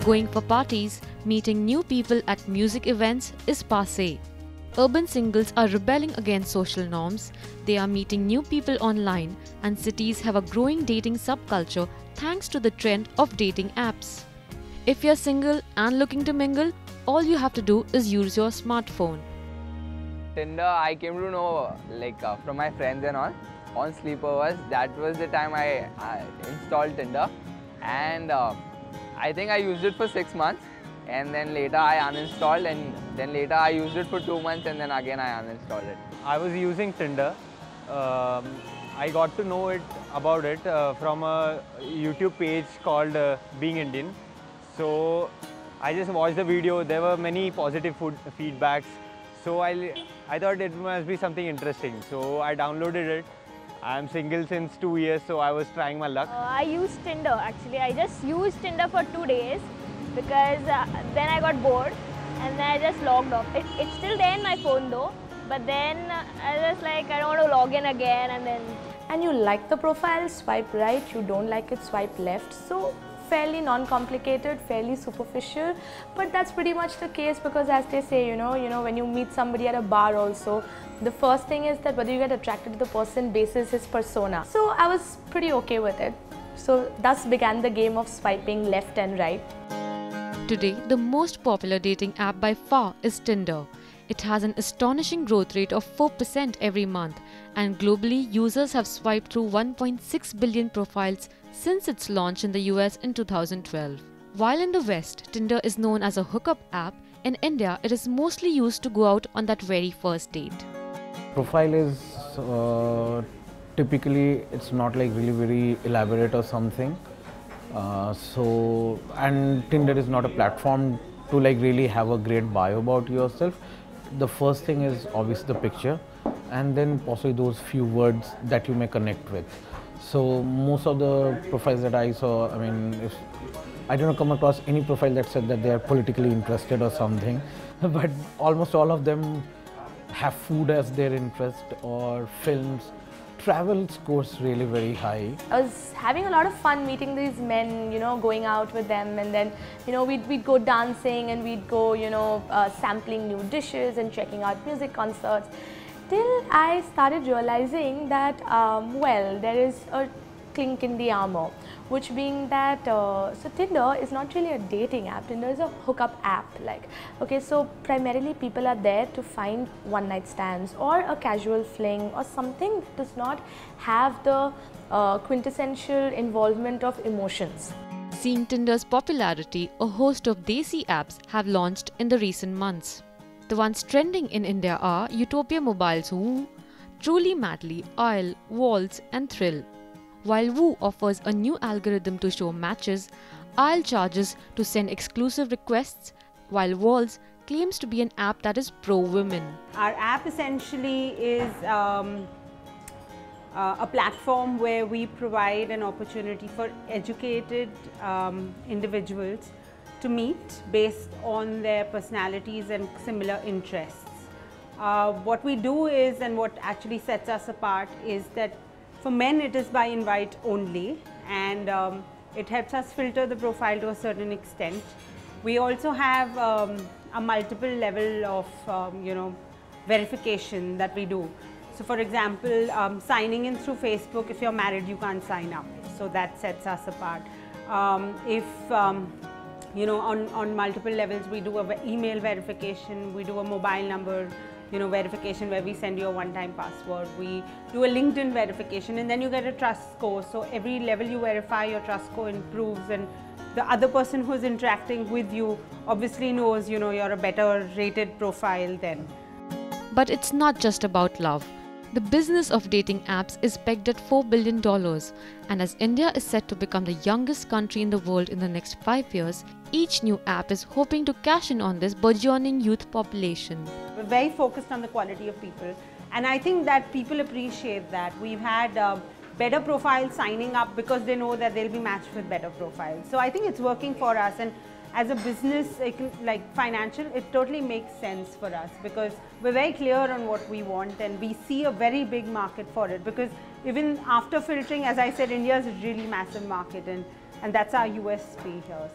Going for parties, meeting new people at music events is passé. Urban singles are rebelling against social norms, they are meeting new people online, and cities have a growing dating subculture thanks to the trend of dating apps. If you're single and looking to mingle, all you have to do is use your smartphone. Tinder, I came to know from my friends and all on sleepovers. That was the time I installed Tinder, and I think I used it for 6 months, and then later I uninstalled, and then later I used it for 2 months, and then again I uninstalled it. I was using Tinder. I got to know about it from a YouTube page called Being Indian. So I just watched the video. There were many positive feedbacks. So I thought it must be something interesting. So I downloaded it. I'm single since 2 years, so I was trying my luck. I used Tinder actually. I just used Tinder for 2 days because then I got bored and then I just logged off. It's still there in my phone though, but then I was like, I don't want to log in again, and you like the profile, swipe right. You don't like it, swipe left. So fairly non-complicated, fairly superficial, but that's pretty much the case because as they say, when you meet somebody at a bar also, the first thing is that whether you get attracted to the person basis his persona. So I was pretty okay with it. So thus began the game of swiping left and right. Today, the most popular dating app by far is Tinder. It has an astonishing growth rate of 4% every month, and globally, users have swiped through 1.6 billion profiles since its launch in the US in 2012. While in the West, Tinder is known as a hookup app, in India, it is mostly used to go out on that very first date. Profile is typically, it's not like really very elaborate or something. And Tinder is not a platform to like really have a great bio about yourself. The first thing is obviously the picture, and then possibly those few words that you may connect with. So most of the profiles that I saw, I didn't come across any profile that said that they are politically interested or something, but almost all of them have food as their interest or films. Travel scores really very high. I was having a lot of fun meeting these men, going out with them, and then, we'd go dancing and we'd go, sampling new dishes and checking out music concerts. Till I started realizing that, there is a clink in the armor, which being that, so Tinder is not really a dating app, Tinder is a hookup app. So primarily people are there to find one-night stands or a casual fling or something that does not have the quintessential involvement of emotions. Seeing Tinder's popularity, a host of desi apps have launched in the recent months. The ones trending in India are Utopia Mobile's Woo, Truly Madly, Oil, Waltz and Thrill. While Woo offers a new algorithm to show matches, Oil charges to send exclusive requests, while Waltz claims to be an app that is pro-women. Our app essentially is a platform where we provide an opportunity for educated individuals to meet based on their personalities and similar interests. What we do is, and what actually sets us apart, is that for men it is by invite only, and it helps us filter the profile to a certain extent. We also have a multiple level of verification that we do. So for example, signing in through Facebook, if you're married you can't sign up, so that sets us apart. On multiple levels we do an email verification, we do a mobile number verification where we send you a one-time password, we do a LinkedIn verification, and then you get a trust score. So every level you verify, your trust score improves, and the other person who's interacting with you obviously knows you're a better rated profile then. But it's not just about love. The business of dating apps is pegged at $4 billion, and as India is set to become the youngest country in the world in the next 5 years, each new app is hoping to cash in on this burgeoning youth population. We're very focused on the quality of people, and I think that people appreciate that. We've had better profiles signing up because they know that they'll be matched with better profiles. So I think it's working for us, and as a business, like financial, it totally makes sense for us because we're very clear on what we want, and we see a very big market for it, because even after filtering, as I said, India is a really massive market, and that's our USP here.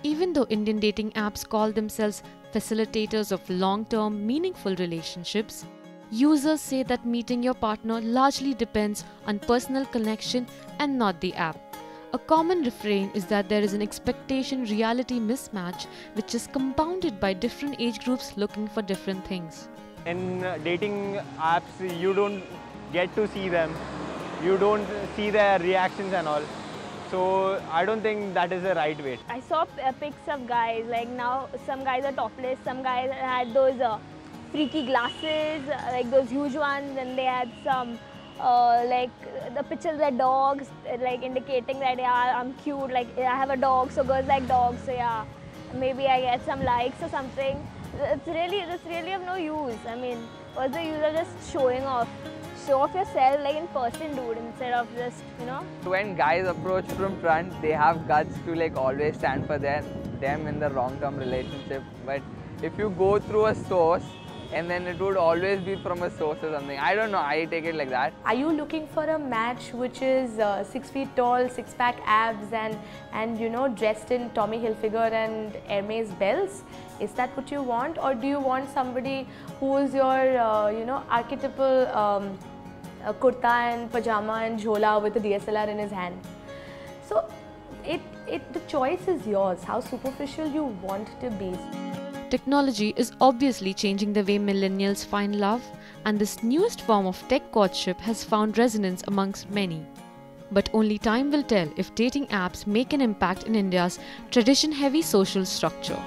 Even though Indian dating apps call themselves facilitators of long-term, meaningful relationships, users say that meeting your partner largely depends on personal connection and not the app. A common refrain is that there is an expectation-reality mismatch which is compounded by different age groups looking for different things. In dating apps, you don't get to see them. You don't see their reactions and all. So I don't think that is the right way. I saw pics of guys, like now some guys are topless, some guys had those freaky glasses, like those huge ones, and they had some like the pictures of their dogs, like indicating that yeah, I'm cute, like I have a dog, so girls like dogs, so yeah, maybe I get some likes or something. It's really of no use. I mean, what's the use of just showing off? Show off yourself like in person, dude, instead of just, you know. When guys approach from front, they have guts to like always stand for them in the long-term relationship. But if you go through a source, and then it would always be from a source or something. I don't know, I take it like that. Are you looking for a match which is 6 feet tall, six-pack abs and you know, dressed in Tommy Hilfiger and Hermes bells? Is that what you want? Or do you want somebody who is your, you know, archetypal kurta and pajama and jhola with a DSLR in his hand? So, the choice is yours, how superficial you want to be. Technology is obviously changing the way millennials find love, and this newest form of tech courtship has found resonance amongst many. But only time will tell if dating apps make an impact in India's tradition-heavy social structure.